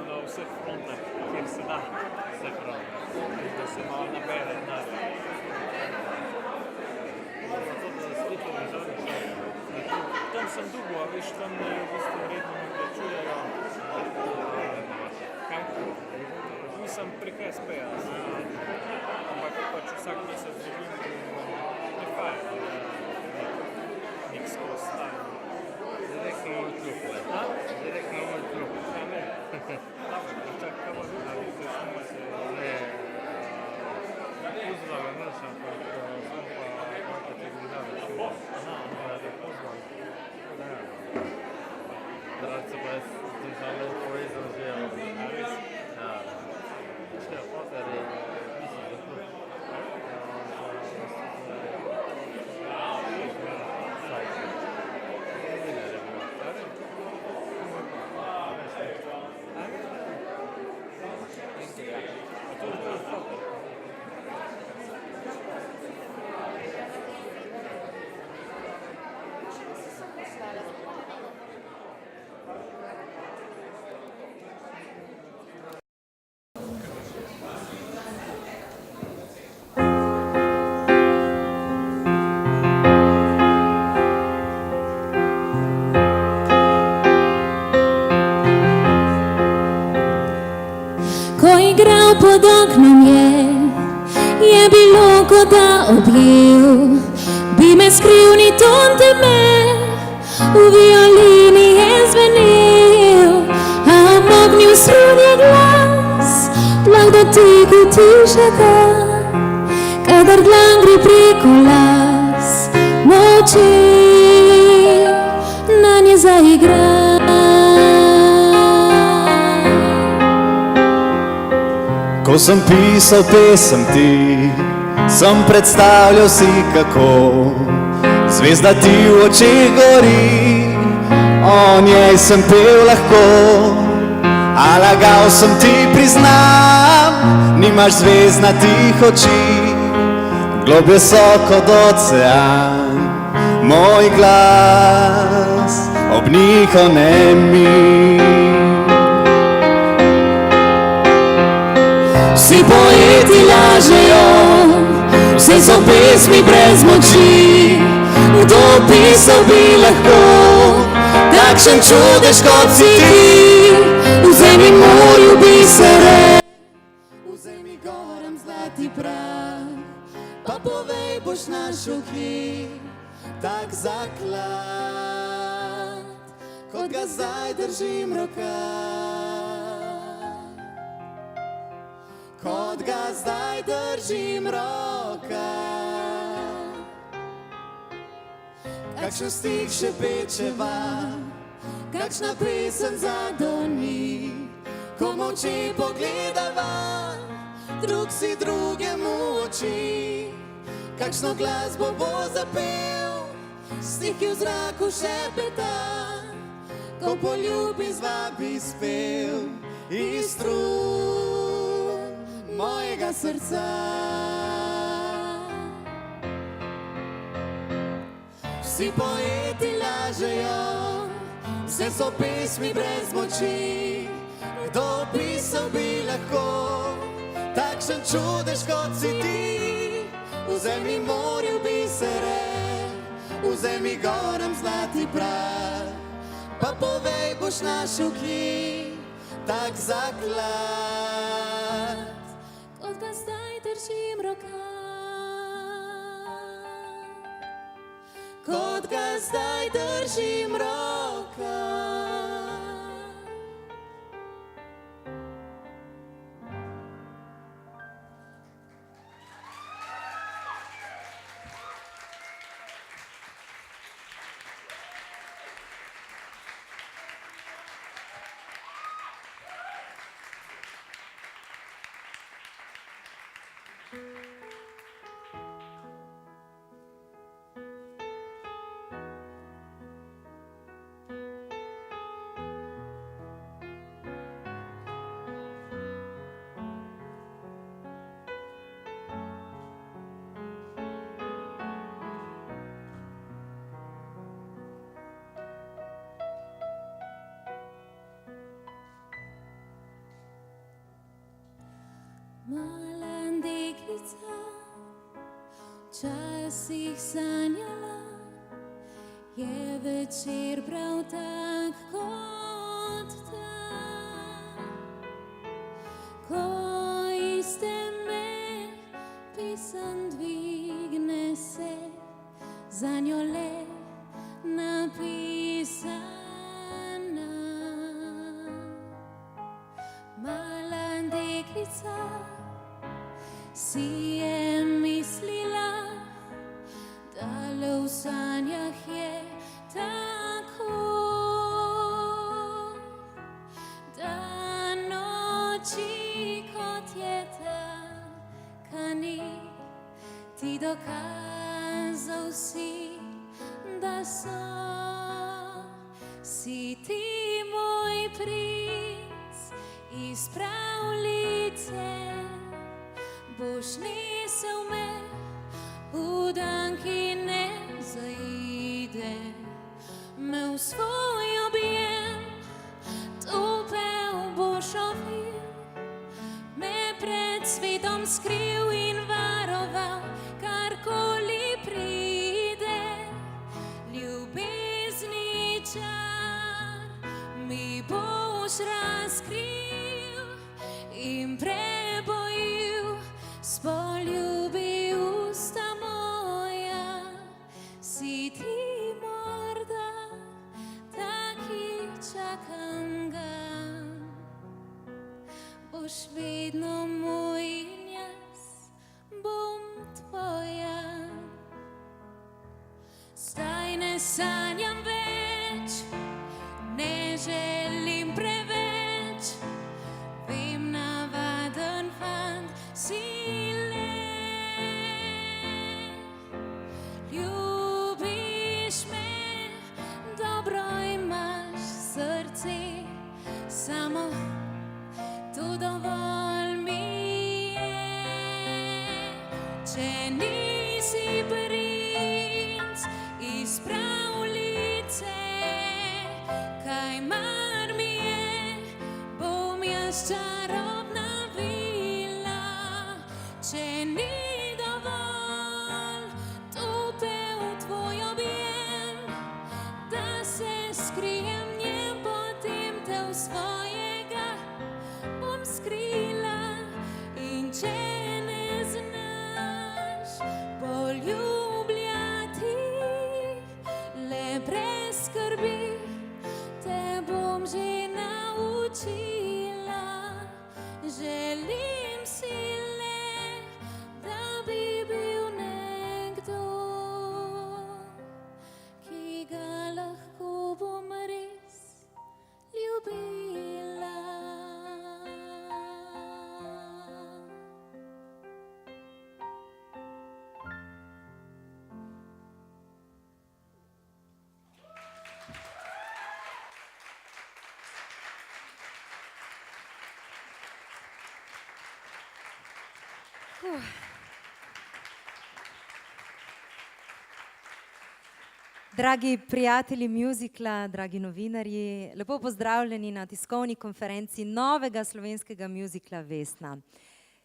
na vseh frontah, kjer se da. Da se malo nabere denar. Tam sem dugo, a veš, tam v bistvu redno me plačujejo. Kaj? Nisem prek SP-ja, ampak pač vsak mesec dobim, ne fajn, nek skroz stalno. Direktno moj klub, ne? Direktno moj klub. Ja, ne. Dobro, čak, kaj pa vidno, ali se snimate? Ne, pozvala nas, ampak sem pa marketing gledali čudo. Da pozval. Rad se pa je zdržalo povezan z jelom. A res? Ja. Še foter je pisal za klub. Igral pod oknom je bilo, kot da objel bi me skrivni ton teme, v violini je zvenel, a ob ognju strun je glas, plah dotiku tišega, kadar dlan gre preko las, moči nanje zaigra. Ko sem pisal pesem ti, sem predstavljal si, kako zvezda ti v očeh gori, o njej sem pel lahko, a lagal sem ti, priznam, nimaš zvezdnatih oči, globlje so kot ocean, moj glas ob njih onemi. Vsi poeti lažejo, vse so pesmi brez moči, kdo pisal bi lahko takšen čudež kot si ti? Vzemi morju bisere, vzemi goram zlati prah, pa povej, boš našel kje tak zaklad, kot ga zdaj držim v rokah. Kot ga zdaj držim v rokah. Kakšen stih še pečeva, kakšna pesem zadoni, ko molče pogledava, drug si drugemu oči. Kakšno glasbo bo zapel, stih ki v zraku šepeta, ko poljubi zvabi spev iz strun mojega srca. Vsi poeti lažejo, vse so pesmi brez moči, kdo pisal bi lahko takšen čudež kot si ti? Vzemi morju bisere, vzemi goram zlati prah, pa povej, boš našel kje tak zaklad, kot ga zdaj držim v rokah. Kot ga zdaj držim v rokah. Včasih sanjala, je večer prav tak kot ta. Ko iste me pisem dvigne se, za njo le napisana. Mala deklica si je mislila, da le v sanjah je tako, da noči kot je ta, ka ni ti dokazal si, da so. Si ti moj princ iz pravljice, boš nesel me v dan, ki ne zaide, me v svoj objem topel boš ovil, me pred svetom skril in varoval, karkoli pride, ljubezni čar mi boš razkril in prebojil, spoljubi usta moja. Si ti morda taki čakam ga, boš vedno moj in jaz bom tvoja. Zdaj ne sanjam več, ne želim preveč, vem, navaden fant si le. Ljubiš me, dobro imaš srce, samo to dovolj mi je. Če nisi princ iz pravljice, kaj mar mi je, bom jaz čarobna vila. Če ni dovolj topel tvoj objem, da se skrijem njem, potem te v svojega bom skrila. In če ne znaš poljubljati, le brez skrbi te bom že naučila. Želim si le, da bi bil nekdo, ki ga lahko bom res ljubila. Dragi prijatelji muzikla, dragi novinarji, lepo pozdravljeni na tiskovni konferenci novega slovenskega muzikla Vesna.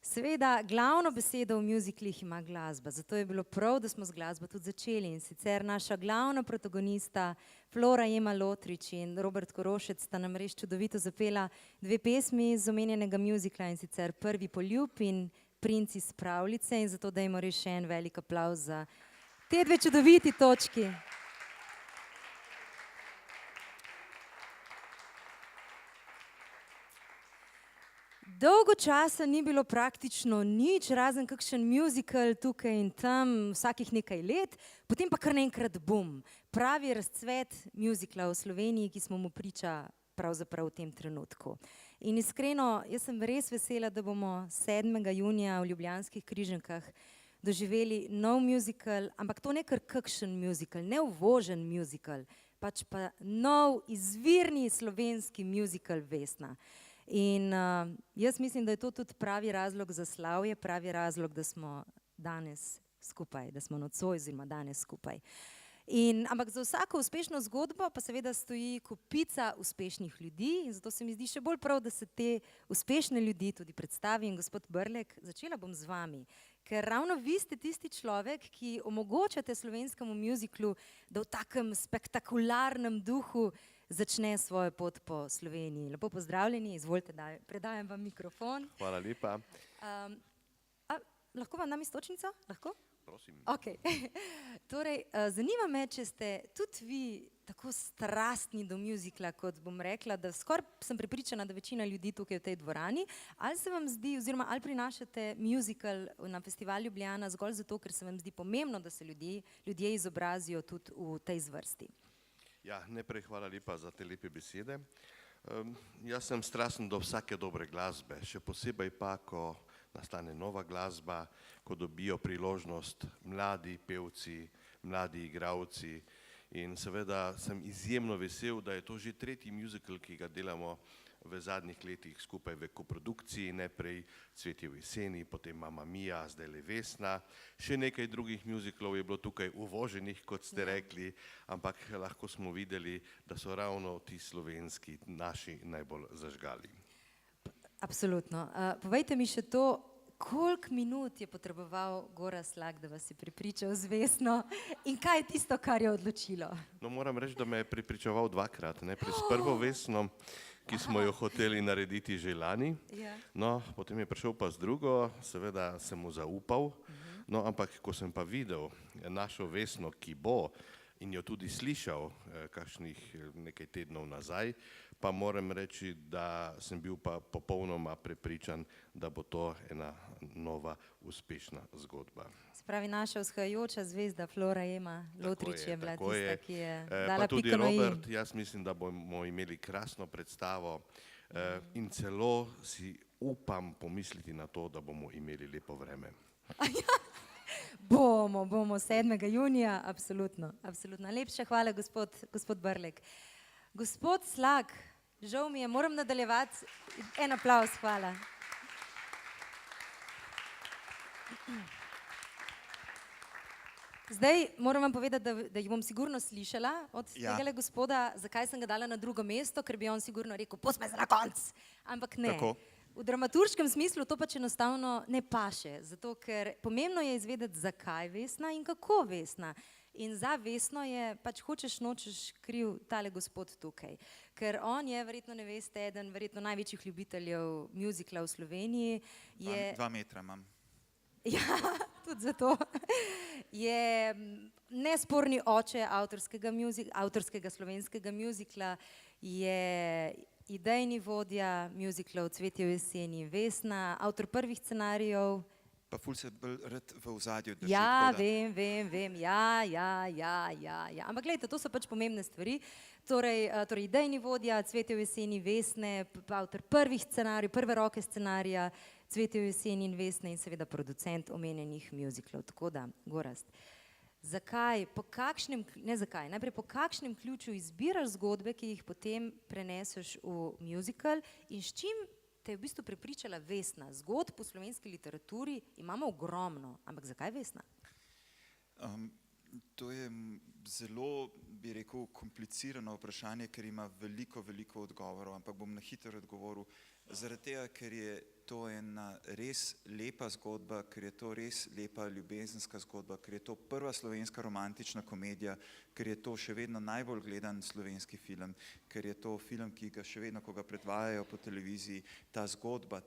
Seveda, glavno besedo v muziklih ima glasba, zato je bilo prav, da smo z glasbo tudi začeli. In sicer naša glavna protagonista Flora Ema Lotrič in Robert Korošec sta nam res čudovito zapela dve pesmi iz omenjenega muzikla, in sicer Prvi poljub in Princ iz pravljice, in zato dajmo res še en velik aplavz za te dve čudoviti točki. Dolgo časa ni bilo praktično nič, razen kakšen muzikal tukaj in tam, vsakih nekaj let, potem pa kar naenkrat bum, pravi razcvet muzikla v Sloveniji, ki smo mu priča pravzaprav v tem trenutku. In iskreno, jaz sem res vesela, da bomo 7. junija v Ljubljanskih Križankah doživeli nov muzikal, ampak to ne kar kakšen muzikal, ne uvožen muzikal, pač pa nov izvirni slovenski muzikal Vesna. In jaz mislim, da je to tudi pravi razlog za slavje, pravi razlog, da smo danes skupaj, da smo nocoj oziroma danes skupaj. Ampak za vsako uspešno zgodbo pa seveda stoji kopica uspešnih ljudi in zato se mi zdi še bolj prav, da se te uspešne ljudi tudi predstavi. In gospod Brlek, začela bom z vami. ker ravno vi ste tisti človek, ki omogočate slovenskemu muziklu, da v takem spektakularnem duhu začne svojo pot po Sloveniji. Lepo pozdravljeni, izvolite, predajam vam mikrofon. Hvala lepa. Lahko vam dam iztočnico? Lahko? Prosim. Okay. Torej, zanima me, če ste tudi vi tako strastni do muzikla, kot bom rekla, da skoraj sem prepričana, da večina ljudi tukaj v tej dvorani, ali se vam zdi, oziroma ali prinašate muzikal na festival Ljubljana zgolj zato, ker se vam zdi pomembno, da se ljudje izobrazijo tudi v tej zvrsti? Ja, najprej hvala lepa za te lepe besede. Jaz sem strasten do vsake dobre glasbe, še posebej pa, ko nastane nova glasba, ko dobijo priložnost mladi pevci, mladi igralci in seveda sem izjemno vesel, da je to že tretji muzikal, ki ga delamo v zadnjih letih skupaj v koprodukciji, najprej Cvetje v jeseni, potem Mamma Mia, zdaj le Vesna. Še nekaj drugih muziklov je bilo tukaj uvoženih, kot ste rekli, ampak lahko smo videli, da so ravno ti slovenski naši najbolj zažgali. Absolutno. Povejte mi še to, koliko minut je potreboval Gorazd Slak, da vas je prepričal z Vesno in kaj je tisto, kar je odločilo? No, moram reči, da me je prepričeval dvakrat. Najprej s prvo Vesno, ki smo jo hoteli narediti že lani, no, potem je prišel pa z drugo, seveda sem mu zaupal, no, ampak ko sem pa videl našo Vesno, ki bo in jo tudi slišal kakšnih nekaj tednov nazaj, pa moram reči, da sem bil pa popolnoma prepričan, da bo to ena nova uspešna zgodba. Se pravi, naša vzhajajoča zvezda Flora Ema Lotrič je bila tista, ki je dala pa tudi piko na i. Robert, jaz mislim, da bomo imeli krasno predstavo in celo si upam pomisliti na to, da bomo imeli lepo vreme. Bomo 7. junija, absolutno. Najlepša hvala, gospod Brlek. Gospod Slak, žal mi je, moram nadaljevati. En aplavz, hvala. Zdaj moram vam povedati, da jih bom sigurno slišala od tegale gospoda, zakaj sem ga dala na drugo mesto, ker bi on sigurno rekel, pusme se na konc. Ampak ne. V dramaturškem smislu to pač enostavno ne paše, zato ker pomembno je izvedeti, zakaj Vesna in kako Vesna. In za Vesno je pač hočeš nočeš kriv tale gospod tukaj. Ker on je, verjetno ne veste, eden verjetno največjih ljubiteljev muzikla v Sloveniji. 2 metra imam. Ja, tudi zato. Je nesporni oče avtorskega slovenskega muzikla, je idejni vodja muziklov Cvetje v jeseni, Vesna, avtor prvih scenarijev. Pa ful se bolj rad v ozadju drži. Ja, vem, ja. Ampak gledajte, to so pač pomembne stvari. Torej idejni vodja Cvetje v jeseni, Vesne, avtor prvih scenarijev, prve roke scenarija Cvetje v jeseni in Vesne in seveda producent omenjenih muziklov. Tako da, Gorazd, najprej po kakšnem ključu izbiraš zgodbe, ki jih potem preneseš v muzikal in s čim te je v bistvu prepričala Vesna? Zgodb v slovenski literaturi imamo ogromno, ampak zakaj Vesna? To je zelo, bi rekel, komplicirano vprašanje, ker ima veliko odgovorov, ampak bom na hitro odgovoril. Zaradi tega, ker je to ena res lepa zgodba, ker je to res lepa ljubezenska zgodba, ker je to prva slovenska romantična komedija, ker je to še vedno najbolj gledan slovenski film, ker je to film, ki ga še vedno, ko ga predvajajo po televiziji, ta zgodba,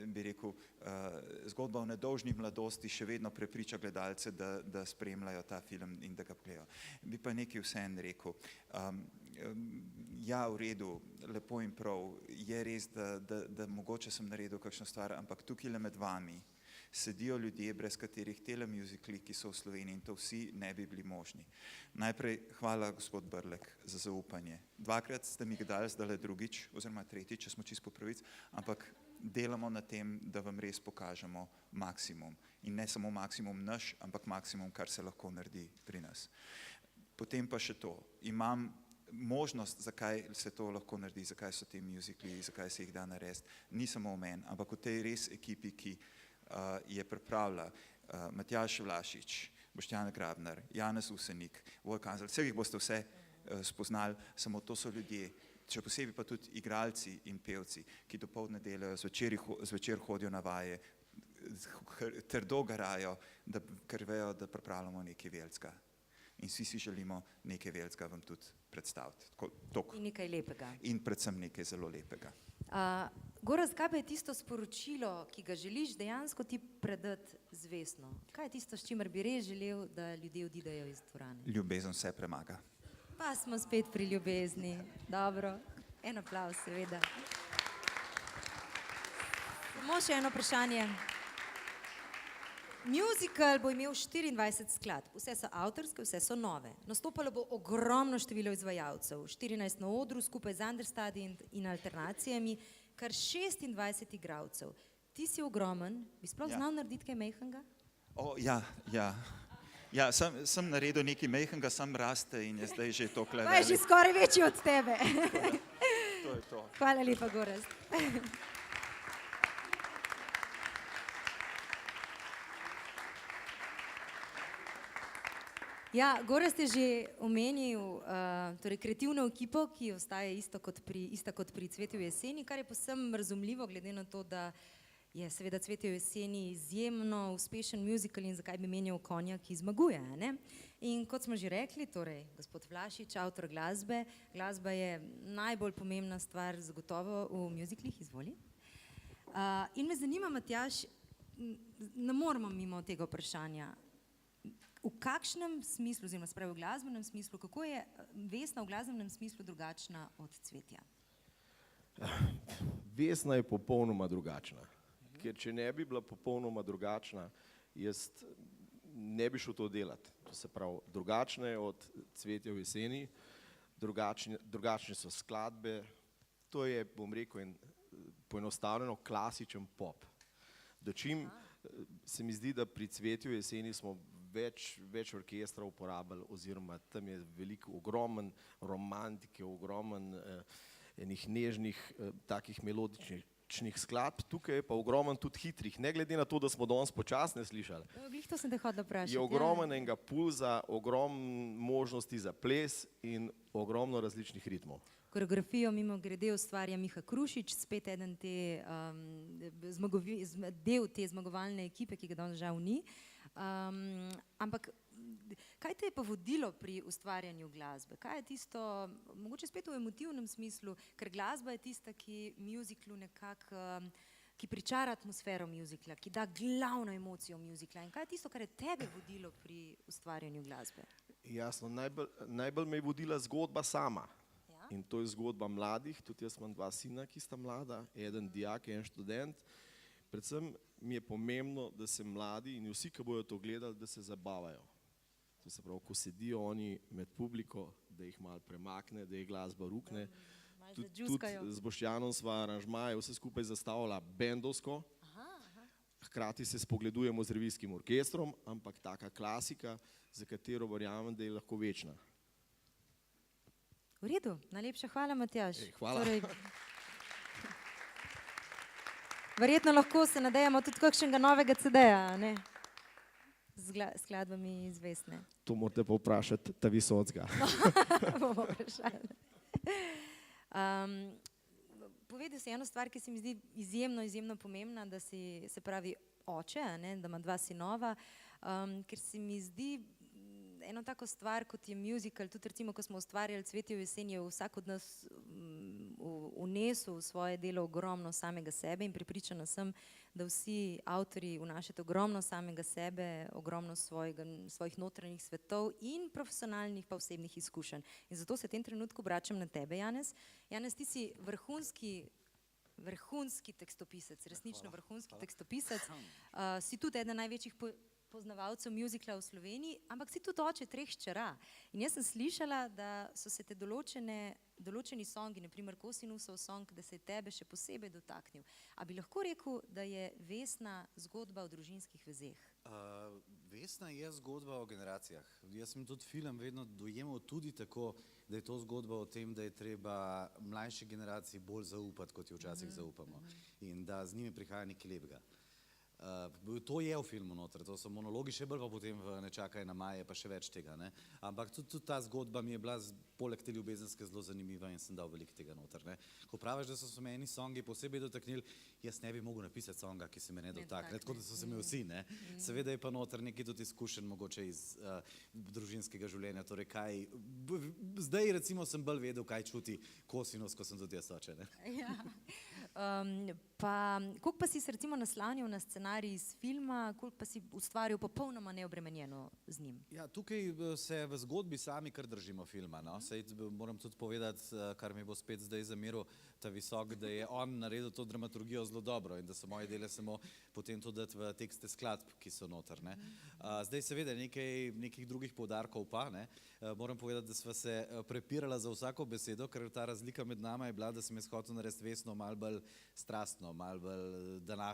bi rekel, zgodba o nedolžni mladosti še vedno prepriča gledalce, da spremljajo ta film in da ga gledajo. Bi pa nekaj vseeno rekel. Ja, v redu, lepo in prav, je res, da mogoče sem naredil kakšno stvar, ampak tukaj le med vami sedijo ljudje, brez katerih tele muzikli, ki so v Sloveniji in to vsi ne bi bili možni. Najprej hvala, gospod Brlek, za zaupanje. 2-krat ste mi ga dali, zdaj le drugič, oziroma tretjič, če smo čisto po pravici, ampak delamo na tem, da vam res pokažemo maksimum. In ne samo maksimum naš, ampak maksimum, kar se lahko naredi pri nas. Potem pa še to. Imam možnost, zakaj se to lahko naredi, zakaj so te muzikli, zakaj se jih da narediti, ni samo v meni, ampak v tej res ekipi, ki je pripravila Matjaž Vlašič, Boštjan Grabnar, Janez Usenik, Vojko Kanzel, vseh jih boste vse spoznali, samo to so ljudje, še posebej pa tudi igralci in pevci, ki dopoldne delajo, zvečer hodijo na vaje, trdo garajo, ker vejo, da pripravljamo nekaj velikega. In vsi si želimo nekaj velikega vam tudi predstaviti. In nekaj lepega. In predvsem nekaj zelo lepega. Gorazd, kaj pa je tisto sporočilo, ki ga želiš dejansko ti predati zvestno? Kaj je tisto, s čimer bi res želel, da ljudje odidejo iz dvorane? Ljubezen vse premaga. Pa smo spet pri ljubezni. Dobro, en aplavz seveda. Samo še eno vprašanje. Musical bo imel 24 skladb, vse so avtorske, vse so nove. Nastopalo bo ogromno število izvajalcev, 14 na odru skupaj z understudy in alternacijami, kar 26 igralcev. Ti si ogromen, bi sploh znal narediti kaj majhnega? Ja, sem naredil nekaj majhnega, sam raste in je zdaj že tokle Pa je že skoraj večji od tebe. To je to. Hvala lepa, Gorazd. Ja, Gorazd je že omenil torej kreativno ekipo, ki ostaja ista kot pri Cvetju v jeseni, kar je povsem razumljivo, glede na to, da je seveda Cvetje v jeseni izjemno uspešen musical in zakaj bi menjal konja, ki zmaguje, ne? In kot smo že rekli, torej gospod Vlašič, avtor glasbe, glasba je najbolj pomembna stvar zagotovo v musicalih, izvoli. In me zanima, Matjaž, ne moramo mimo tega vprašanja, v kakšnem smislu, oziroma spravi v glasbenem smislu, kako je Vesna v glasbenem smislu drugačna od Cvetja? Vesna je popolnoma drugačna, ker če ne bi bila popolnoma drugačna, jaz ne bi šel to delati. To se pravi, drugačna je od Cvetja v jeseni, drugačne so skladbe, to je, bom rekel, poenostavljeno klasičen pop. Dočim se mi zdi, da pri Cvetju v jeseni smo več orkestra uporabili, oziroma tam je veliko, ogromen romantike, ogromen enih nežnih, takih melodičnih skladb, tukaj je pa ogromen tudi hitrih, ne glede na to, da smo danes počasne slišali. Glih to sem te hodila vprašati. Je ogromen enega pulza, ogromno možnosti za ples in ogromno različnih ritmov. Koreografijo mimo grede ustvarja Miha Krušič, spet eden del te zmagovalne ekipe, ki ga danes žal ni. Ampak kaj te je pa vodilo pri ustvarjanju glasbe? Kaj je tisto, mogoče spet v emotivnem smislu, ker glasba je tista, ki musiclu nekako, ki pričara atmosfero musicla, ki da glavno emocijo musicla. In kaj je tisto, kar je tebe vodilo pri ustvarjanju glasbe? Jasno, najbolj me je vodila zgodba sama. In to je zgodba mladih, tudi jaz imam 2 sina, ki sta mlada, eden dijak, en študent. Predvsem mi je pomembno, da se mladi in vsi, ki bojo to gledali, da se zabavajo. To se pravi, ko sedijo oni med publiko, da jih malo premakne, da jih glasba rukne. Tudi z Boštjanom sva aranžmaje vse skupaj zastavila bendovsko, hkrati se spogledujemo z revijskim orkestrom, ampak taka klasika, za katero verjamem, da je lahko večna. V redu, najlepša hvala, Matjaž. Hvala. Verjetno lahko se nadejamo tudi kakšnega novega CD-ja, ne? S skladbami iz Vesne. To morate pa vprašati ta Visocka. Bomo vprašali. Povedal si eno stvar, ki se mi zdi izjemno pomembna, da si, se pravi, oče, ne, da ima 2 sinova, ker se mi zdi eno tako stvar, kot je musical, tudi recimo, ko smo ustvarjali Cvetje v jeseni, je vsak od nas vnesel v svoje delo ogromno samega sebe in prepričana sem, da vsi avtorji vnašate ogromno samega sebe, ogromno svojih notranjih svetov in profesionalnih pa osebnih izkušenj. In zato se v tem trenutku obračam na tebe, Janez. Janez, ti si vrhunski tekstopisec, resnično vrhunski tekstopisec. Si tudi eden največjih poznavalcev musicla v Sloveniji, ampak si tudi oče 3 hčera. In jaz sem slišala, da so se te določeni songi, naprimer Kosinusov song, da se je tebe še posebej dotaknil. A bi lahko rekel, da je Vesna zgodba o družinskih vezeh? Vesna je zgodba o generacijah. Jaz sem tudi film vedno dojemal tudi tako, da je to zgodba o tem, da je treba mlajši generaciji bolj zaupati, kot jo včasih zaupamo. In da z njimi prihaja nekaj lepega. To je v filmu noter, to so monologi, še bolj pa potem v Ne čakaj na Maje, pa še več tega. Ne? Ampak tudi ta zgodba mi je bila poleg te ljubezenske zelo zanimiva in sem dal veliko tega noter. Ne? Ko praviš, da so se me eni songi posebej dotaknili, jaz ne bi mogel napisati songa, ki se me ne dotakne, tako da so se me vsi. Ne? Seveda je pa noter nekaj tudi izkušenj mogoče iz družinskega življenja. Torej zdaj recimo sem bolj vedel, kaj čuti Kosinus, ko sem tudi jaz oče. Ne? Ja. Koliko pa si se recimo naslanjal na scenarij iz filma, koliko pa si ustvaril popolnoma neobremenjeno z njim? Ja, tukaj se v zgodbi sami kar držimo filma. No? Sej moram tudi povedati, kar mi bo spet zdaj zameril ta visok, da je on naredil to dramaturgijo zelo dobro in da so moje dele samo potem to dati v tekste skladb, ki so noter. Ne? Zdaj seveda nekih drugih poudarkov pa. Ne? Moram povedati, da sva se prepirala za vsako besedo, ker ta razlika med nama je bila, da sem jaz hotel narediti Vesno malo bolj strastno, malo bolj današnjo.